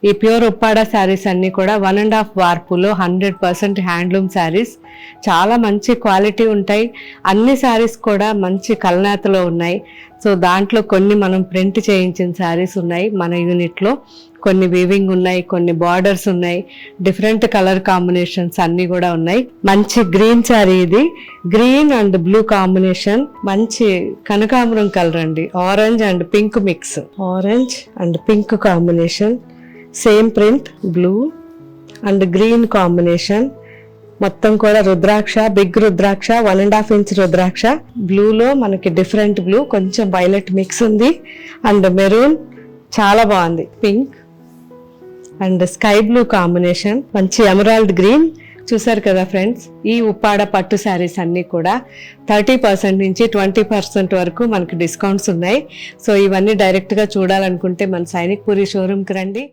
ఈ ప్యూర్ ఉప్పాడ శారీస్ అన్ని కూడా 1.5 వార్పులో 100% హ్యాండ్లూమ్ శారీస్, చాలా మంచి క్వాలిటీ ఉంటాయి. అన్ని శారీస్ కూడా మంచి కలనేతలో ఉన్నాయి. సో దాంట్లో కొన్ని మనం ప్రింట్ చేయించిన శారీస్ ఉన్నాయి మన యూనిట్లో, కొన్ని వీవింగ్ ఉన్నాయి, కొన్ని బార్డర్స్ ఉన్నాయి, డిఫరెంట్ కలర్ కాంబినేషన్స్ అన్ని కూడా ఉన్నాయి. మంచి గ్రీన్ శారీ, ఇది గ్రీన్ అండ్ బ్లూ కాంబినేషన్, మంచి కనకాంబరం కలర్ అండి, orange and pink mix, orange and pink combination, same print, blue and green combination, మొత్తం కూడా రుద్రాక్ష, బిగ్ రుద్రాక్ష, 1.5 ఇంచ్ రుద్రాక్ష. బ్లూలో మనకి డిఫరెంట్ బ్లూ, కొంచెం వైలెట్ మిక్స్ ఉంది అండ్ మెరూన్, చాలా బాగుంది, pink and sky blue combination, మంచి ఎమరాల్డ్ గ్రీన్. చూసారు కదా ఫ్రెండ్స్, ఈ ఉప్పాడ పట్టు శారీస్ అన్నీ కూడా 30% నుంచి 20% వరకు మనకి డిస్కౌంట్స్ ఉన్నాయి. సో ఇవన్నీ డైరెక్ట్గా చూడాలనుకుంటే మన సైనిక్ పూరి షోరూమ్కి రండి.